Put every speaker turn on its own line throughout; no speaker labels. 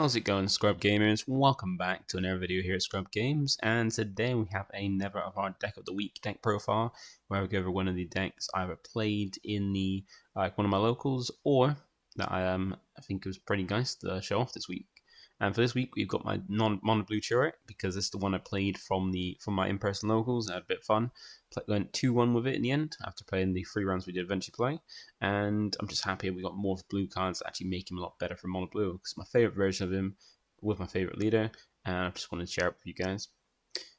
How's it going, ScrubGamers? Welcome back to another video here at ScrubGames, and today we have another of our Deck of the Week deck profile, where we go over one of the decks I either played in the one of my locals, or that I think it was pretty nice to show off this week. And for this week, we've got my mono blue Chirrut, because it's the one I played from my in-person locals. I had a bit of fun. Went 2-1 with it in the end after playing the 3 rounds we did eventually play. And I'm just happy we got more blue cards that actually make him a lot better for mono blue, because my favorite version of him with my favorite leader, and I just wanted to share it with you guys.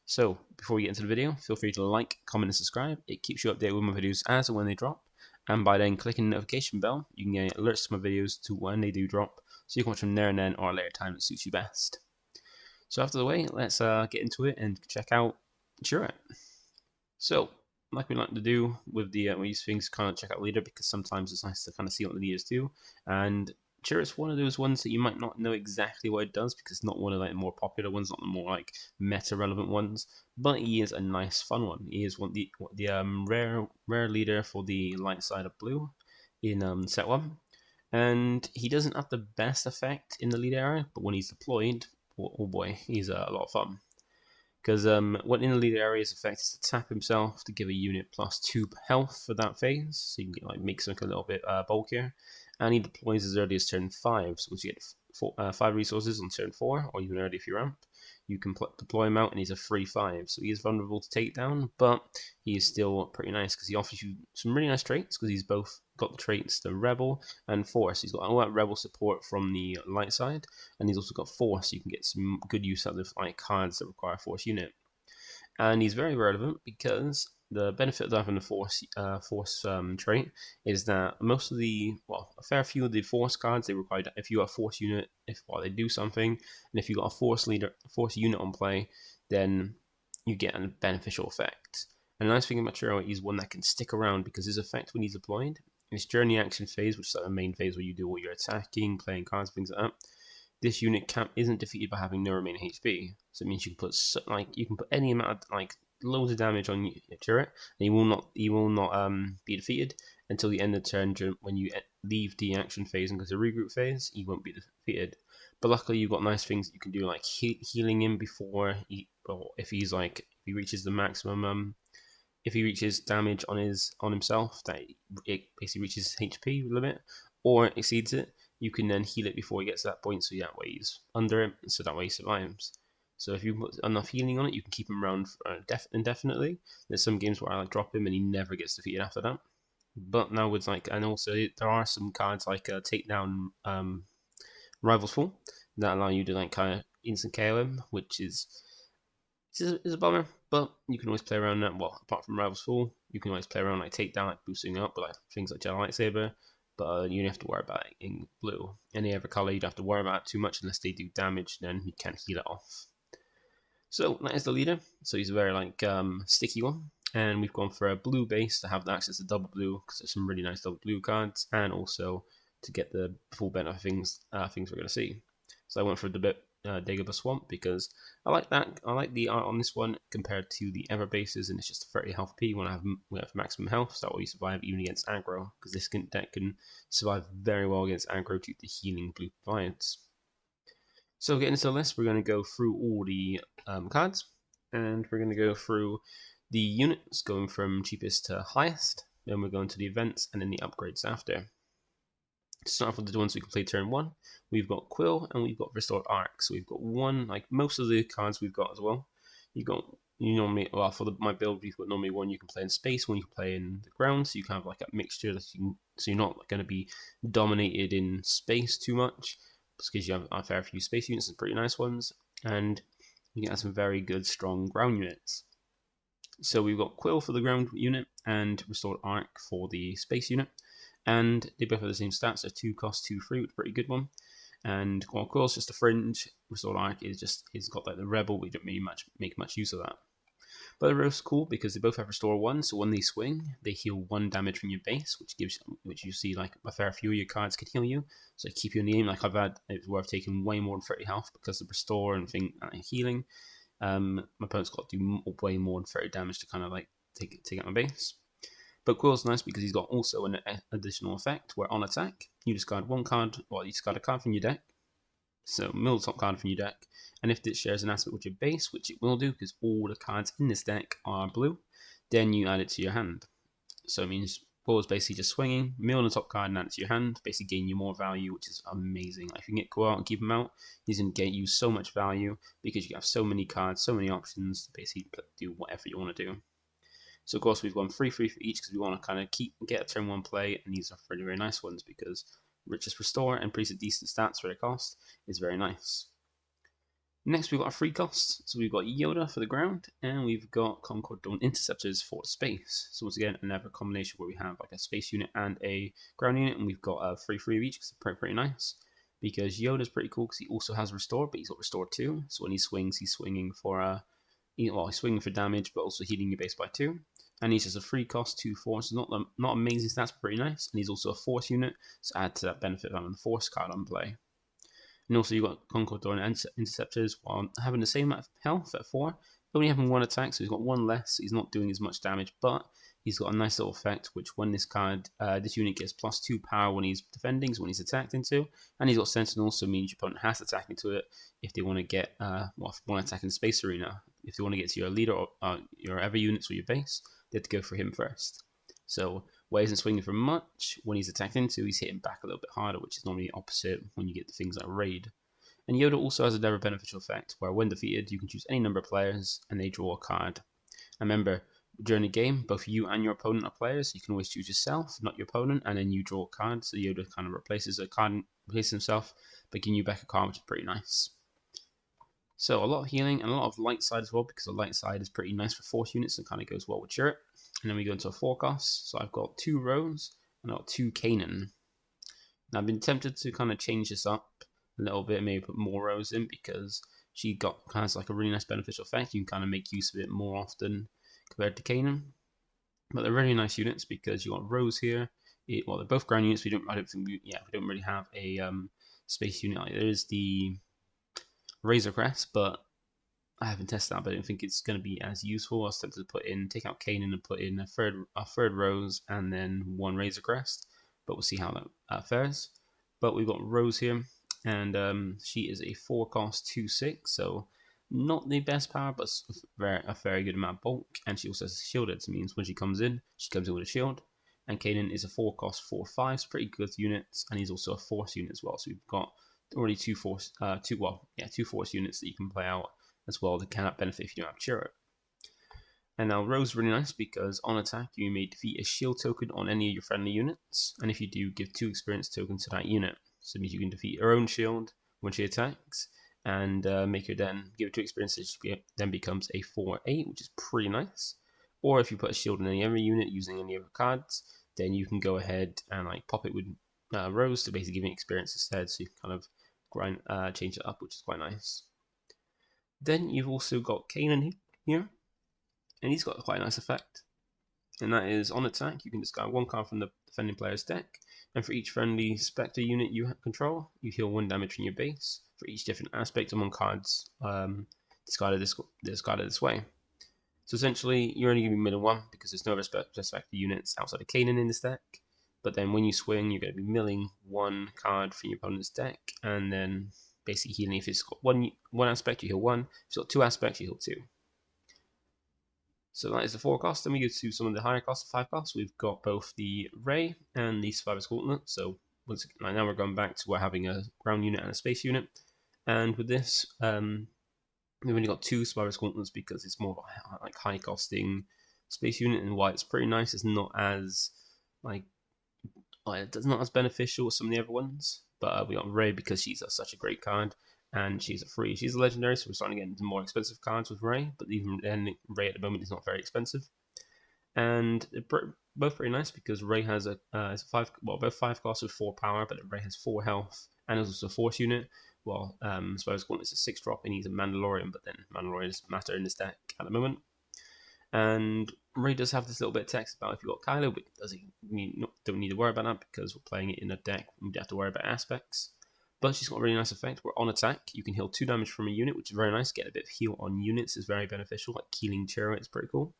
So before we get into the video, feel free to like, comment, and subscribe. It keeps you updated with my videos as and when they drop. And by then clicking the notification bell, you can get alerts to my videos to when they do drop, so you can watch them there and then or a later time that suits you best. So after the way, let's get into it and check out Chirrut. So, like we like to do with these things, kind of check out leader, because sometimes it's nice to kind of see what the leaders do. And Chirrut's one of those ones that you might not know exactly what it does, because it's not one of the more popular ones, not the more like meta relevant ones. But he is a nice, fun one. He is the rare leader for the light side of blue in set 1. And he doesn't have the best effect in the lead area, but when he's deployed, oh boy, he's a lot of fun. Because what in the lead area's effect is to tap himself to give a unit +2 health for that phase, so you can get, like, make something a little bit bulkier. And he deploys as early as turn 5, so once you get 5 resources on turn 4, or even early if you ramp, you can deploy him out, and he's a free 5, so he is vulnerable to takedown, but he is still pretty nice because he offers you some really nice traits, because he's both got the traits the Rebel and Force. He's got all that Rebel support from the light side, and he's also got Force, so you can get some good use out of like cards that require a Force unit. And he's very relevant because the benefit of having the Force trait is that most of a fair few of the Force cards, they require, if you got a Force unit, they do something, and if you got a Force unit on play, then you get a beneficial effect. And the nice thing about Chirrut, he's one that can stick around, because his effect when he's deployed, his journey action phase, which is like the main phase where you do all your attacking, playing cards, things like that, this unit isn't defeated by having no remaining HP. So it means you can put any amount of loads of damage on your turret, and he will not be defeated until the end of the turn. When you leave the action phase and go to the regroup phase, he won't be defeated. But luckily, you've got nice things that you can do, like healing him before if he reaches the maximum. If he reaches damage on himself, that it basically reaches his HP limit or exceeds it, you can then heal it before he gets to that point, so that way he's under it, so that way he survives. So if you put enough healing on it, you can keep him around indefinitely. There's some games where I drop him and he never gets defeated after that. But now with and also there are some cards like Takedown, Rival's Fall, that allow you to kind of instant KO him, which is a bummer, but you can always play around that. Well, apart from Rival's Fall, you can always play around like Takedown, like boosting up, but like things like Jedi Lightsaber. But you don't have to worry about it in blue. Any other color, you don't have to worry about it too much unless they do damage. Then you can heal it off. So that is the leader. So he's a very sticky one, and we've gone for a blue base to have access to double blue, because there's some really nice double blue cards, and also to get the full benefit of things we're going to see. So I went for the bit Dagobah Swamp, because I like that. I like the art on this one compared to the other bases, and it's just a 30 health P when I have maximum health, so that way you survive even against aggro, because this deck can survive very well against aggro due to the healing blue provides. So getting into the list, we're going to go through all the cards, and we're going to go through the units going from cheapest to highest, then we're going to the events and then the upgrades after. To start off with the ones we can play turn 1, we've got Quill and we've got Restored Arc. So we've got one, like most of the cards we've got as well. My build, we've got normally one you can play in space, one you can play in the ground, so you can have like a mixture that so you're not going to be dominated in space too much, because you have a fair few space units and pretty nice ones, and you can have some very good strong ground units. So we've got Quill for the ground unit and Restored Arc for the space unit. And they both have the same stats, so 2 cost, 2 free, which is a pretty good one. And while Quill's just a fringe, Restored Arc he's got like the Rebel, we don't really make much use of that. But they're both cool because they both have Restore 1, so when they swing, they heal 1 damage from your base, which you see like a fair few of your cards can heal you. So they keep you in the aim. Like it's worth taking way more than 30 health because of Restore and healing. My opponent's got to do way more than 30 damage to kind of like take out my base. But Quill's nice because he's got also an additional effect where on attack, you discard one card, you discard a card from your deck, So mill the top card from your deck, and if it shares an aspect with your base, which it will do because all the cards in this deck are blue, then you add it to your hand. So it means Paul is basically just swinging, mill the top card and add it to your hand, basically gaining you more value, which is amazing. Like if you can get Ko out and keep him out, he's going to get you so much value because you have so many cards, so many options to basically do whatever you want to do. So of course we've gone 3/3 for each because we want to kind of get a turn 1 play, and these are very, very nice ones because Richest Restore and pretty decent stats for their cost is very nice. Next we've got a free cost, so we've got Yoda for the ground, and we've got Concord Dawn Interceptors for space. So once again, another combination where we have like a space unit and a ground unit, and we've got a 3/3 of each because it's pretty nice. Because Yoda's pretty cool because he also has Restore, but he's got Restore 2, so when he swings, he's swinging for he's swinging for damage, but also healing your base by 2. And he's just a free cost 2/4, so not amazing stats, but pretty nice. And he's also a Force unit, so add to that benefit of having the Force card on play. And also you've got Concord Dawn Interceptors while having the same amount of health at 4, only having 1 attack, so he's got 1 less, so he's not doing as much damage, but he's got a nice little effect, which when this unit gets +2 power when he's defending, so when he's attacked into, and he's got Sentinel, so it means your opponent has to attack into it if they want to get, if they want to attack in the space arena. If they want to get to your leader or your other units or your base, they have to go for him first. So where he isn't swinging for much, when he's attacked into, he's hitting back a little bit harder, which is normally opposite when you get the things like Raid. And Yoda also has another beneficial effect, where when defeated, you can choose any number of players, and they draw a card. And remember, during the game, both you and your opponent are players, so you can always choose yourself, not your opponent, and then you draw a card, so Yoda kind of replaces himself by giving you back a card, which is pretty nice. So a lot of healing and a lot of light side as well, because the light side is pretty nice for Force units and kind of goes well with Chirrut. And then we go into a forecast. So I've got 2 Rose and I've got 2 Kanan. Now I've been tempted to kind of change this up a little bit, maybe put more Rose in because she has like a really nice beneficial effect. You can kind of make use of it more often compared to Kanan. But they're really nice units because you got Rose here. Well, they're both ground units. We don't really have a space unit. There is the Razor Crest, but I haven't tested that, but I don't think it's going to be as useful. I was tempted to take out Kanan and put in a third Rose and then 1 Razor Crest, but we'll see how that fares. But we've got Rose here, and she is a 4-cost 2/6, so not the best power, but a very good amount of bulk, and she also has shielded, so it means when she comes in with a shield. And Kanan is a 4-cost 4/5, so pretty good units, and he's also a Force unit as well, so we've got already 2 Force units that you can play out as well that cannot benefit if you don't have Chirrut. And now Rose is really nice because on attack you may defeat a shield token on any of your friendly units, and if you do, give 2 experience tokens to that unit. So it means you can defeat her own shield when she attacks, and make her then give her 2 experiences. She then becomes a 4/8, which is pretty nice. Or if you put a shield on any other unit using any other cards, then you can go ahead and like pop it with Rose to basically give you experience instead. So you can kind of change it up, which is quite nice. Then you've also got Kanan here, and he's got quite a nice effect. And that is, on attack, you can discard 1 card from the defending player's deck, and for each friendly Spectre unit you control, you heal 1 damage from your base for each different aspect among cards discarded this way. So essentially, you're only going to be milling 1 because there's no other Spectre units outside of Kanan in this deck. But then when you swing, you're going to be milling 1 card from your opponent's deck, and then basically healing. If it's got one aspect, you heal 1. If it's got 2 aspects, you heal 2. So that is the 4 cost. Then we go to some of the higher costs, 5 costs. We've got both the Ray and the Survivor's Gauntlet. So now we're going back to having a ground unit and a space unit. And with this, we've only got 2 Survivor's Gauntlets because it's more like high costing space unit, and why it's pretty nice. It's not as it's not as beneficial as some of the other ones. But we got Ray because she's such a great card, and she's a free. She's a legendary, so we're starting to get into more expensive cards with Ray. But even then, Ray at the moment is not very expensive, and they're both pretty nice because Ray has both 5 costs with 4 power, but Ray has 4 health and is also a Force unit. Well, Survivor's Gauntlet is a 6-drop, and he's a Mandalorian, but then Mandalorian doesn't matter in this deck at the moment. And Ray does have this little bit of text about if you've got Kylo, but don't need to worry about that because we're playing it in a deck. We don't have to worry about aspects. But she's got a really nice effect where on attack, you can heal 2 damage from a unit, which is very nice. Get a bit of heal on units is very beneficial, like healing Chirrut is pretty cool.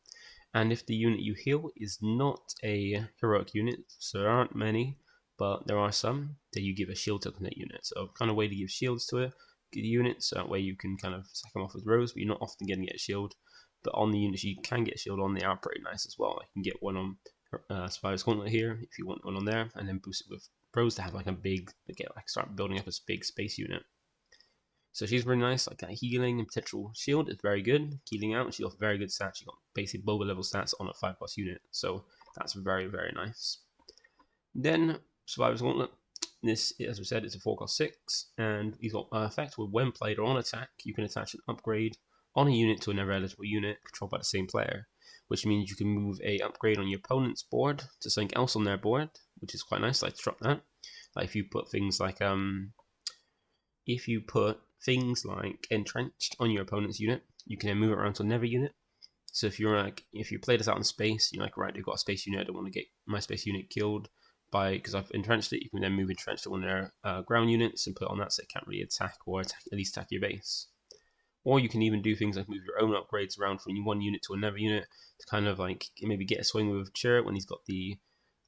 And if the unit you heal is not a heroic unit, so there aren't many, but there are some that you give a shield token to that unit. So kind of way to give shields to it, get units, so that way you can kind of sack them off with rows, but you're not often getting a shield. But on the units you can get a shield on, they are pretty nice as well. You can get one on Survivor's Gauntlet here if you want one on there, and then boost it with pros to have like a big, start building up a big space unit. So she's really nice, like that healing and potential shield is very good. Healing out, she got very good stats. She got basic Boba level stats on a 5+ unit, so that's very, very nice. Then Survivor's Gauntlet. This, as we said, it's a 4+6, and he's got effect where when played or on attack, you can attach an upgrade on a unit to another eligible unit controlled by the same player, which means you can move a upgrade on your opponent's board to something else on their board, which is quite nice. Like to drop that. Like if you put things like entrenched on your opponent's unit, you can then move it around to another unit. So if you play this out in space, you're like, right, they've got a space unit, I don't want to get my space unit killed because I've entrenched it. You can then move entrenched to one of their ground units and put it on that, so it can't really attack or at least attack your base. Or you can even do things like move your own upgrades around from one unit to another unit to kind of like maybe get a swing with Chirrut when he's got the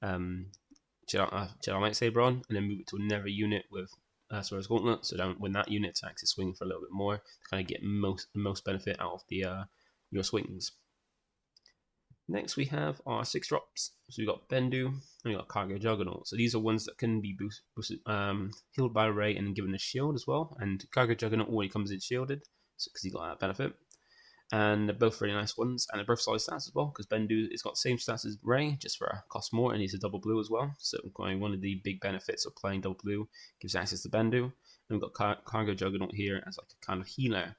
Jedi lightsaber on, and then move it to another unit with Survivor's Gauntlet. So when that unit attacks, it's swinging for a little bit more to kind of get the most benefit out of your swings. Next we have our 6 drops. So we got Bendu and we got Cargo Juggernaut. So these are ones that can be boosted, healed by Rey and given a shield as well. And Cargo Juggernaut already comes in shielded, because he got that benefit. And they're both really nice ones, and they're both solid stats as well, because Bendu has got the same stats as Rey, just for cost more, and he's a double blue as well. So one of the big benefits of playing double blue gives access to Bendu. And we've got Cargo Juggernaut here as like a kind of healer.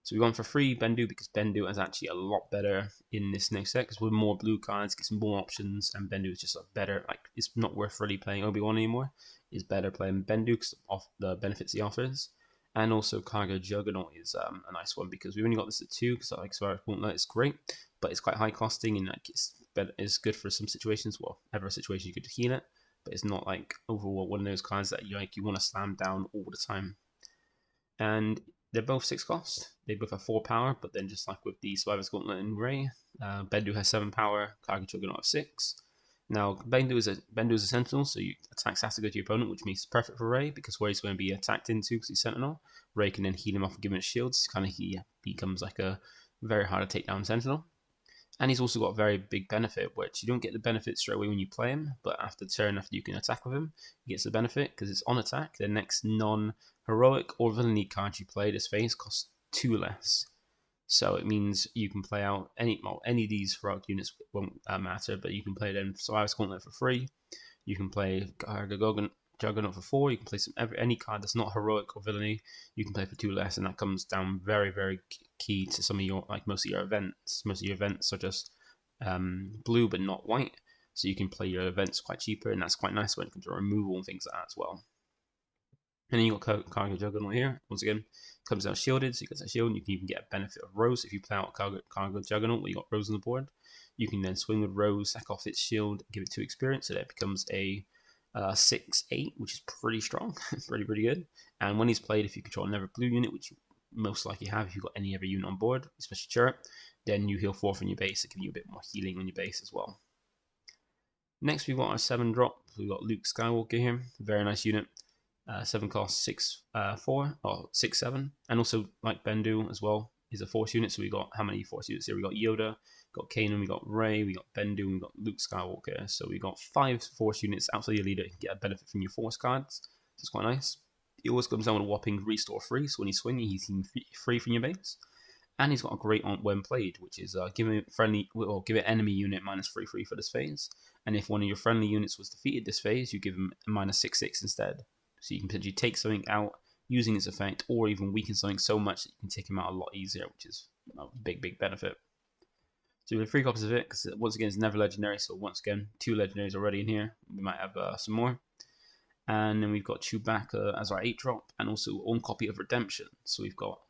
So we've gone for free Bendu because Bendu is actually a lot better in this next set, because with more blue cards, get some more options, and Bendu is just a better, like, it's not worth really playing Obi-Wan anymore. It's better playing Bendu because of the benefits he offers. And also Cargo Juggernaut is a nice one, because we've only got this at 2, because like Survivor's Gauntlet is great, but it's quite high costing, and like it's good for some situations. Well, every situation you could heal it, but it's not like overall one of those cards that you want to slam down all the time. And they're both 6 cost. They both have 4 power, but then just like with the Survivor's Gauntlet and Rey, Bendu has 7 power, Cargo Juggernaut has 6. Now, Bendu is a Sentinel, so attacks has to go to your opponent, which makes it perfect for Rey, because where he's going to be attacked into because he's Sentinel, Rey can then heal him off and give him shields. He becomes like a very hard to take down Sentinel. And he's also got a very big benefit, which you don't get the benefit straight away when you play him, but after the turn, after you can attack with him, he gets the benefit, because it's on attack. The next non-heroic or villainy card you play this phase costs 2 less. So it means you can play out any of these heroic units, won't matter, but you can play them Survivor's Gauntlet for free. You can play Cargo Juggernaut for 4. You can play any card that's not heroic or villainy. You can play for 2 less, and that comes down very, very key to some of your, like most of your events. Most of your events are just blue but not white, so you can play your events quite cheaper, and that's quite nice when it comes to removal and things like that as well. And then you got Cargo Juggernaut here. Once again, comes out shielded, so you get that shield, and you can even get a benefit of Rose. If you play out Cargo Juggernaut where you got Rose on the board, you can then swing with Rose, sack off its shield, give it 2 experience, so that it becomes a 6/8, which is pretty strong, pretty good. And when he's played, if you control another blue unit, which you most likely have if you've got any other unit on board, especially Chirrut, then you heal 4 from your base, it gives you a bit more healing on your base as well. Next, we've got our 7 drop. We've got Luke Skywalker here, very nice unit. 7 cost 6/4 or 6/7, and also like Bendu as well is a Force unit. So we got how many Force units here? We got Yoda, got Kanan, we got Rey, we got Bendu, and we got Luke Skywalker. So we got 5 Force units outside your leader. You can get a benefit from your Force cards. So it's quite nice. He always comes down with a whopping restore free. So when he's swinging, he's free from your base. And he's got a great on when played, which is give it enemy unit -3/3 for this phase. And if one of your friendly units was defeated this phase, you give him a -6/6 instead. So you can potentially take something out using its effect, or even weaken something so much that you can take him out a lot easier, which is a big benefit. So we have 3 copies of it, because once again it's never legendary, so once again 2 legendaries already in here. We might have some more. And then we've got Chewbaca as our 8 drop, and also one copy of Redemption. So we've got,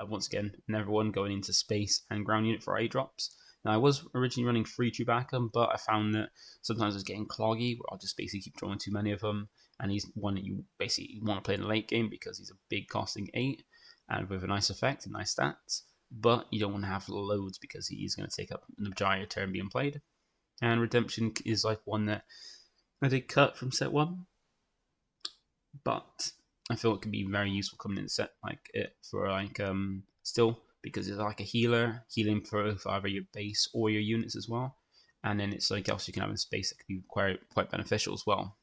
once again, another one going into space and ground unit for our 8 drops. Now, I was originally running free Chewbaca, but I found that sometimes it's getting cloggy, where I'll just basically keep drawing too many of them, and he's one that you basically want to play in the late game because he's a big costing 8, and with a nice effect and nice stats, but you don't want to have loads because he is going to take up the majority of turn being played. And Redemption is like one that I did cut from set 1, but I feel it could be very useful coming in set like it for like still, because it's like a healer, healing for either your base or your units as well, and then it's like else you can have in space that could be quite beneficial as well.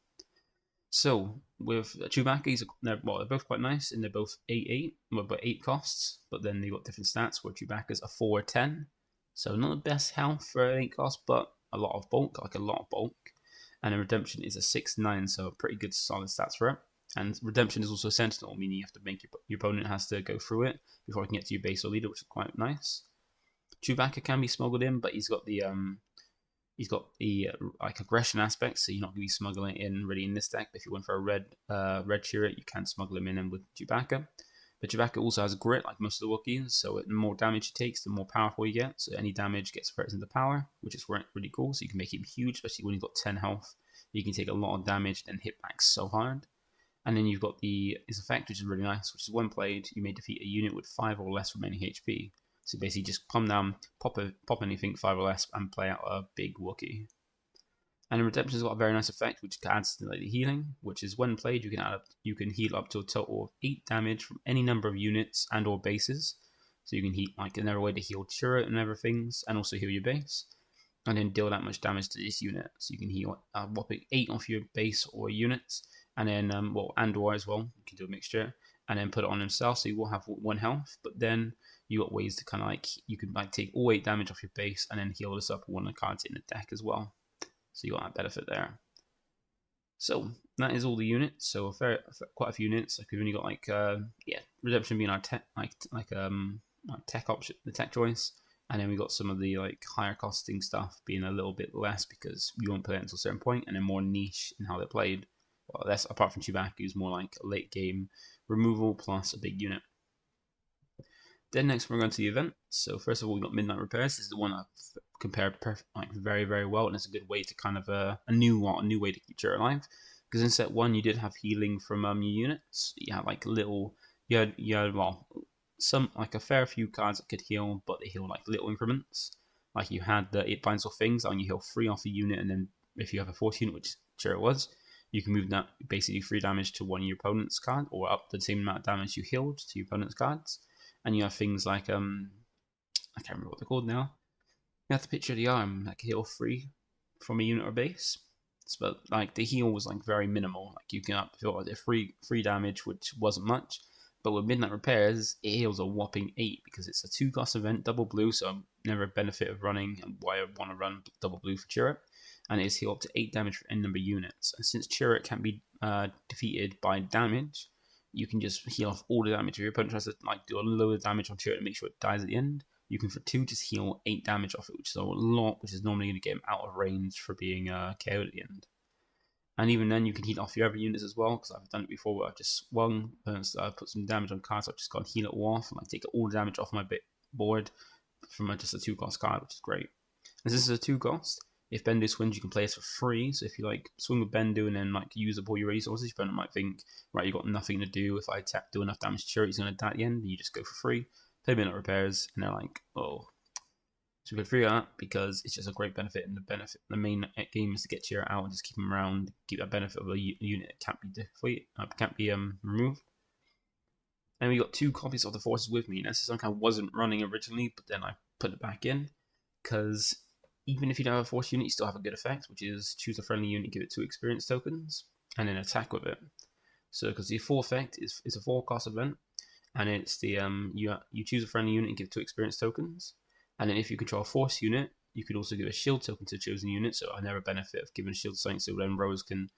So with Chewbacca, they're both quite nice, and they're both 8/8, but 8 costs. But then they got different stats. Where Chewbacca's a 4/10, so not the best health for an 8 cost, but a lot of bulk, like a lot of bulk. And then Redemption is a 6/9, so pretty good solid stats for it. And Redemption is also a Sentinel, meaning you have to make your opponent has to go through it before he can get to your base or leader, which is quite nice. Chewbacca can be smuggled in, but he's got the like aggression aspect, so you're not going to be smuggling it in really in this deck. But if you went for a red Chirrut, you can smuggle him in with Chewbacca. But Chewbacca also has grit, like most of the Wookiees, so the more damage he takes, the more powerful you get. So any damage gets converted into power, which is really cool. So you can make him huge, especially when you've got 10 health. You can take a lot of damage and hit back so hard. And then you've got his effect, which is really nice, which is when played, you may defeat a unit with 5 or less remaining HP. So basically just come down, pop anything 5 or less, and play out a big Wookiee. And Redemption's got a very nice effect, which adds to the healing, which is when played, you can heal up to a total of 8 damage from any number of units and or bases. So you can heal like another way to heal Chirrut and everything, and also heal your base, and then deal that much damage to this unit. So you can heal a whopping 8 off your base or units, and then and or as well, you can do a mixture, and then put it on himself. So you will have 1 health, but then you got ways to kind of like you can like take all 8 damage off your base and then heal this up with one of the cards in the deck as well. So you got that benefit there. So that is all the units. So quite a few units. Like we've only got like Redemption being our tech tech option, the tech choice, and then we got some of the like higher costing stuff being a little bit less because you won't play it until a certain point, and then more niche in how they're played. Well, that's apart from Chewbacca, who's more like a late game removal plus a big unit. Then next we're going to the event. So first of all, we got Midnight Repairs. This is the one I've compared like very very well, and it's a good way to kind of a new way to keep Chirrut alive. Because in set 1 you did have healing from your units. You had like you had some like a fair few cards that could heal, but they heal like little increments. Like you had the It Binds All Things, and you heal 3 off a unit, and then if you have a Force unit, which Chirrut was, you can move that basically 3 damage to one of your opponent's card, or up the same amount of damage you healed to your opponent's cards. And you have things like I can't remember what they're called now. You have to picture the arm like heal 3 from a unit or base. But like the heal was like very minimal. Like you can up feel like free damage, which wasn't much. But with Midnight Repairs, it heals a whopping 8 because it's a 2 cost event, double blue, so I'm never a benefit of running and why I want to run double blue for Chirrut. And it's heal up to 8 damage for any number of units. And since Chirrut can't be defeated by damage, you can just heal off all the damage. If your opponent tries to like do a load of damage on Chirrut and make sure it dies at the end, you can for 2 just heal 8 damage off it, which is a lot, which is normally going to get him out of range for being KO'd at the end. And even then, you can heal off your other units as well, because I've done it before where I've just swung, I've put some damage on cards, so I've just got to heal it all off, and I take all the damage off my board from just a 2 cost card, which is great. As this is a 2 cost, if Bendu swings, you can play this for free. So if you like swing with Bendu and then like use up all your resources, your opponent might think, right, you got nothing to do. If I do enough damage to Chirrut, he's going to die at the end. And you just go for free, play Midnight Repairs, and they're like, oh. So we go through that because it's just a great benefit, and the main game is to get Chirrut out and just keep him around, keep that benefit of a unit that can't be removed. And we got 2 copies of the Forces with me. Now, this is something I wasn't running originally, but then I put it back in because even if you don't have a Force unit, you still have a good effect, which is choose a friendly unit, give it 2 experience tokens, and then attack with it. So because the full effect is a 4 cost event, and it's the you choose a friendly unit and give 2 experience tokens. And then if you control a Force unit, you could also give a shield token to the chosen unit. So I never benefit of giving a shield to something, so then Rose can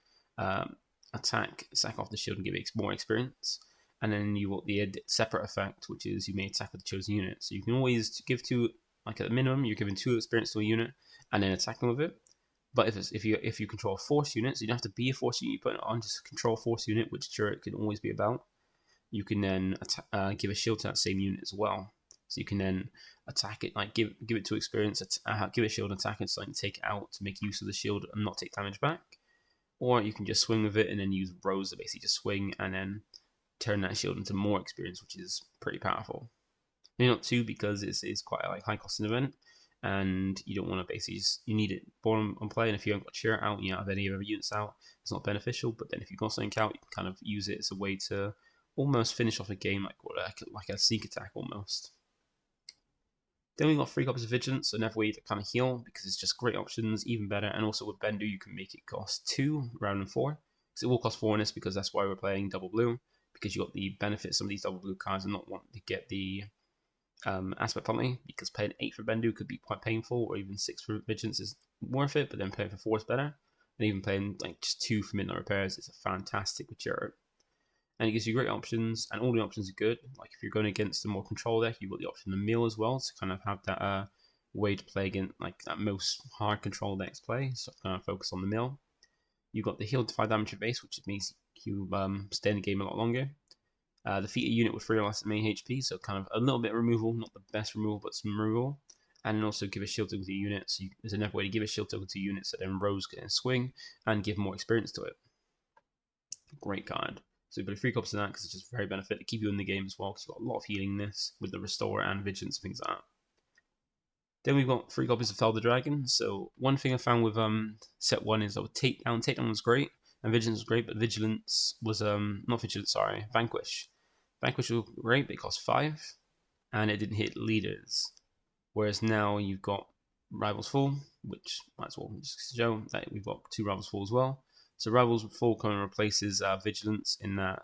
sack off the shield and give it more experience. And then you want the separate effect, which is you may attack with the chosen unit. So you can always give 2, like at the minimum, you're giving 2 experience to a unit and then attacking with it. But if you control a Force unit, so you don't have to be a Force unit, you put it on, just control a Force unit, which Chirrut can always be about. You can then give a shield to that same unit as well. So you can then attack it, like give it 2 experience, give it a shield, attack it, so you can take it out to make use of the shield and not take damage back. Or you can just swing with it and then use Rose to basically just swing and then turn that shield into more experience, which is pretty powerful. Maybe not 2 because it's quite a high costing event, and you don't want to basically you need it born on play, and if you haven't got Chirrut out, you don't have any other units out, it's not beneficial. But then if you've got something out, you can kind of use it as a way to almost finish off a game like a sneak attack almost. Then we've got 3 copies of Vigilance, so another way to kind of heal, because it's just great options, even better. And also with Bendu, you can make it cost 2 rather than 4. Because it will cost 4 in this, because that's why we're playing double blue, because you got the benefit of some of these double blue cards and not want to get the aspect penalty, because paying 8 for Bendu could be quite painful, or even 6 for Vigilance is worth it, but then paying for 4 is better. And even playing like just 2 for Midnight Repairs is a fantastic with Chirrut. And it gives you great options, and all the options are good. Like if you're going against a more control deck, you've got the option of mill as well, to kind of have that way to play against like that most hard control decks play. So kind of focus on the mill. You've got the heal to 5 damage base, which means you stay in the game a lot longer. Defeat a unit with 3 or less main HP, so kind of a little bit of removal, not the best removal, but some removal. And then also give a shield token to unit, so there's another way to give a shield token to units, so then rows can swing and give more experience to it. Great card. So you put 3 copies of that because it's just very beneficial to keep you in the game as well, because you've got a lot of healing in this with the Restore and Vigilance and things like that. Then we've got 3 copies of Fel the Dragon. So one thing I found with set 1 is that with Takedown. Takedown was great and Vigilance was great, but Vigilance was not Vigilance, sorry, Vanquish. Vanquish was great, but it cost 5 and it didn't hit leaders. Whereas now you've got Rivals Full, which might as well just show that we've got 2 Rivals Full as well. So Rivals Full kind of replaces Vigilance in that,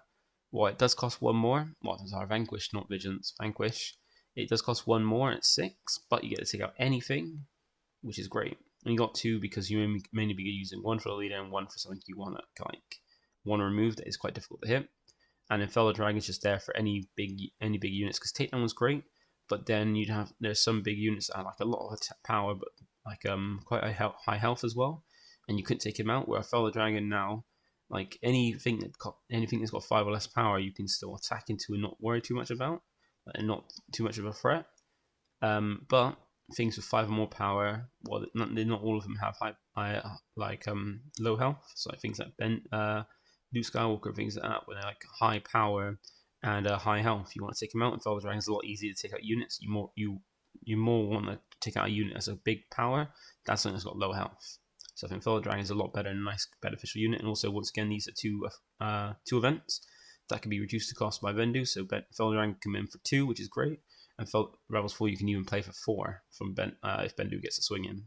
well, it does cost 1 more. Well, sorry, Vanquish, not Vigilance. Vanquish. It does cost 1 more at 6, but you get to take out anything, which is great. And you got 2 because you mainly be using 1 for the leader and 1 for something you want to remove that is quite difficult to hit. And then Fel the Dragon is just there for any big units, because Takedown was great, but then there's some big units that have like a lot of power, but like quite a high health as well, and you couldn't take him out. Where I Fel the Dragon now, like anything that's got 5 or less power, you can still attack into and not worry too much about, and not too much of a threat. But things with 5 or more power, well, not all of them have low health. So like things like Luke Skywalker, things like that, where they're like high power and high health. You want to take him out, and Fel the Dragon is a lot easier to take out units. You more want to take out a unit as a big power. That's something that's got low health. So I think Fel the Dragon is a lot better and a nice beneficial unit. And also, once again, these are two events that can be reduced to cost by Bendu. So Fel the Dragon can come in for 2, which is great. And Rebels 4 you can even play for 4 from if Bendu gets a swing in.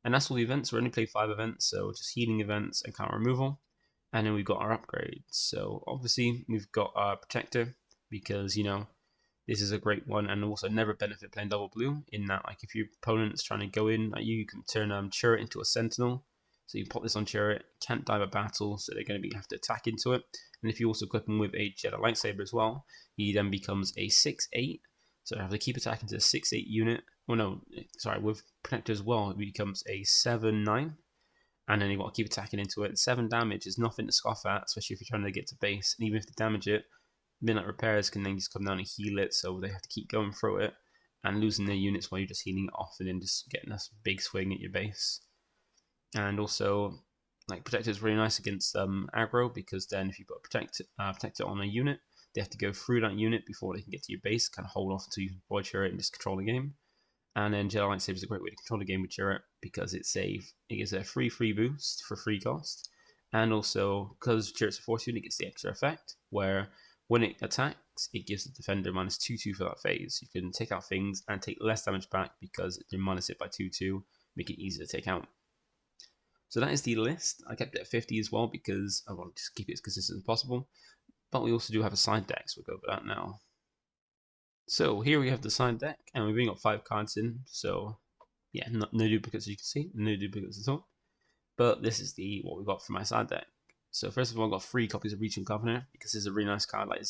And that's all the events. We only play 5 events, so just healing events and counter removal. And then we've got our upgrades. So obviously we've got our Protector, because this is a great one, and also never benefit playing double blue, in that like if your opponent's trying to go in at you, you can turn Chirrut into a Sentinel. So you pop this on Chirrut, can't die a battle, so they're going to have to attack into it. And if you also equip him with a Jedi lightsaber as well, he then becomes a 6/8. So I have to keep attacking to a 6/8 unit. Oh no, sorry, with Protector as well, it becomes a 7/9. And then you've got to keep attacking into it. 7 damage is nothing to scoff at, especially if you're trying to get to base. And even if they damage it, Midnight Repairs can then just come down and heal it, so they have to keep going through it and losing their units while you're just healing it off, and then just getting this big swing at your base. And also, like, Protector is really nice against aggro, because then if you put Protector on a unit, they have to go through that unit before they can get to your base, kind of hold off until you can deploy Chirrut and just control the game. And then Jedi Lightsaber is a great way to control the game with Chirrut, because it gives a free boost for free cost. And also, because Chirrut's a Force unit, it gets the extra effect, where when it attacks, it gives the defender -2/2 for that phase. You can take out things and take less damage back because you minus it by 2/2, make it easier to take out. So that is the list. I kept it at 50 as well because I want to just keep it as consistent as possible. But we also do have a side deck, so we'll go over that now. So here we have the side deck, and we bring up 5 cards in. So yeah, no duplicates as you can see, no duplicates at all. But this is what we got from my side deck. So first of all, I've got 3 copies of Regional Governor, because this is a really nice card. Like,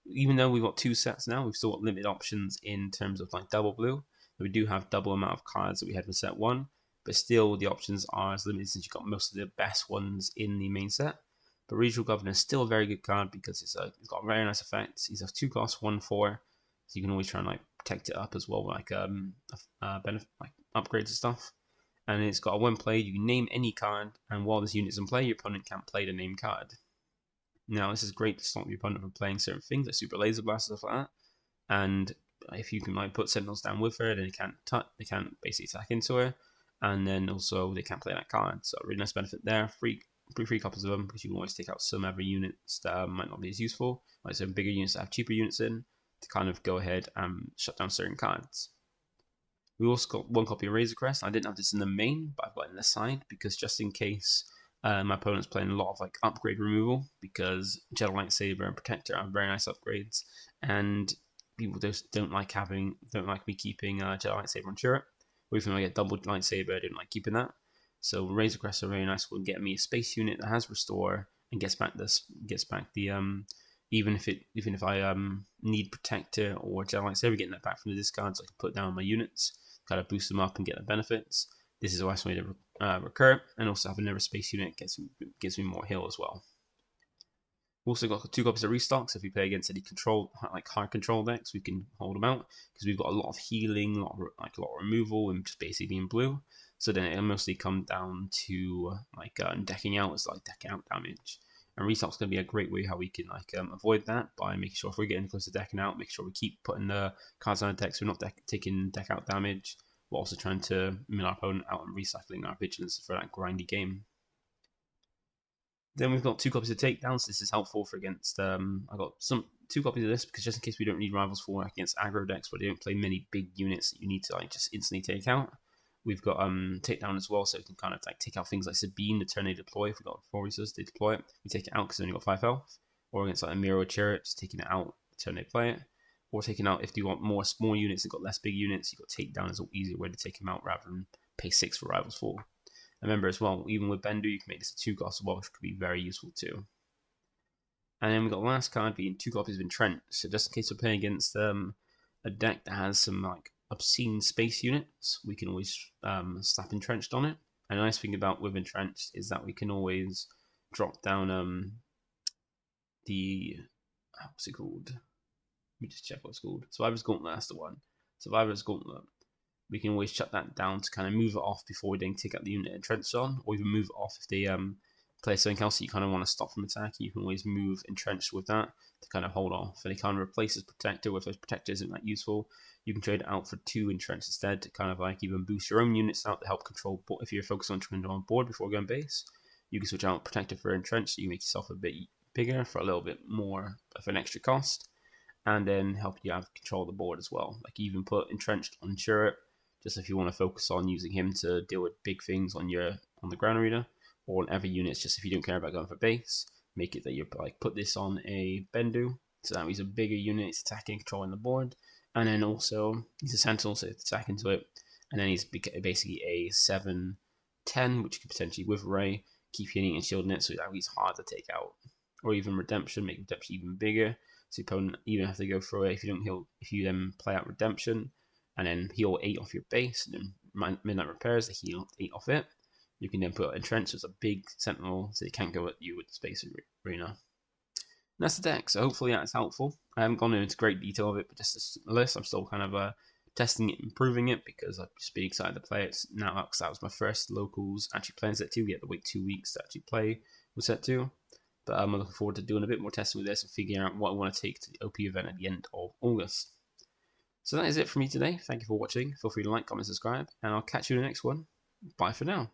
even though we've got 2 sets now, we've still got limited options in terms of like double blue. We do have double amount of cards that we had for set 1, but still the options are as limited, since you've got most of the best ones in the main set. But Regional Governor is still a very good card, because it's got very nice effects. He's a 2 cost 1/4, so you can always try and like protect it up as well, like benefit, like upgrades and stuff. And it's got a when played, you can name any card, and while this unit is in play, your opponent can't play the named card. Now, this is great to stop your opponent from playing certain things like Super Laser Blast and stuff like that. And if you can like put sentinels down with her, then they can't basically attack into her, and then also they can't play that card. So really nice benefit there. Free copies of them, because you can always take out some other units that might not be as useful, like some bigger units that have cheaper units in, to kind of go ahead and shut down certain cards. We also got one copy of Razor Crest. I didn't have this in the main, but I've got it in the side, because just in case my opponent's playing a lot of like upgrade removal, because Jedi Lightsaber and Protector are very nice upgrades, and people just don't like me keeping Jedi Lightsaber on Chirrut. Or even if I get double lightsaber, I don't like keeping that. So Razor Crest are very nice. Will get me a space unit that has restore and gets back the even if I need Protector or Jedi Lightsaber, getting that back from the discard, so I can put down my units, kind of boost them up and get the benefits. This is a nice way to recur, and also have another space unit gives me more heal as well. We've also got 2 copies of Restock, so if we play against any hard control decks, we can hold them out, because we've got a lot of healing, a lot of removal, and just basically being blue. So then it'll mostly come down to decking out. It's like decking out damage. And Restock's going to be a great way how we can avoid that, by making sure if we're getting close to decking out, make sure we keep putting the cards on our deck so we're not taking deck out damage. We're also trying to mill our opponent out and recycling our vigilance for that grindy game. Then we've got 2 copies of Takedowns. This is helpful for against. I got 2 copies of this, because just in case we don't need rivals for against aggro decks where they don't play many big units that you need to just instantly take out. We've got Takedown as well, so we can kind of take out things like Sabine, the turn they deploy. If we've got Forast, they deploy it. We take it out because they only got 5 health. Or against like a Miro Chirrut, just taking it out the turn they play it. Or taking out if you want more small units and got less big units, you've got Takedown as an easier way to take them out rather than pay 6 for rivals 4. Remember as well, even with Bendu, you can make this a 2 cost as well, which could be very useful too. And then we've got the last card being 2 copies of Entrenched. So just in case we're playing against a deck that has some obscene space units, we can always slap Entrenched on it. And the nice thing about with Entrenched is that we can always drop down what's it called? Let me just check what it's called. Survivor's Gauntlet, that's the one. Survivor's Gauntlet. We can always shut that down to kind of move it off before we then take out the unit Entrenched on, or even move it off if they play something else that you kind of want to stop from attacking. You can always move Entrenched with that to kind of hold off. And it kind of replaces Protector. If Protector isn't that useful, you can trade it out for 2 Entrenched instead, to kind of even boost your own units out to help control. If you're focused on trying to on board before going base, you can switch out Protector for Entrenched, so you make yourself a bit bigger for a little bit more of an extra cost, and then help you have control of the board as well. Like you even put Entrenched on Chirrut, just if you want to focus on using him to deal with big things on the ground arena, or on every unit, just if you don't care about going for base, make it that you put this on a Bendu, so that he's a bigger unit, it's attacking, controlling the board, and then also he's a sentinel, so it's attack into it, and then he's basically a 7/10, which could potentially with Ray keep hitting and shielding it, so that he's hard to take out. Or even Redemption, make Redemption even bigger, so your opponent even have to go through it if you then play out Redemption, and then heal 8 off your base, and then Midnight Repairs to heal 8 off it. You can then put Entrenched as a big sentinel, so they can't go at you with the space arena. And that's the deck, so hopefully that's helpful. I haven't gone into great detail of it, but just a list. I'm still kind of testing it, improving it, because I've just been excited to play it now, because that was my first locals actually playing set 2. We had to wait 2 weeks to actually play with set 2. But I'm looking forward to doing a bit more testing with this and figuring out what I want to take to the OP event at the end of August. So that is it for me today. Thank you for watching. Feel free to like, comment, subscribe, and I'll catch you in the next one. Bye for now.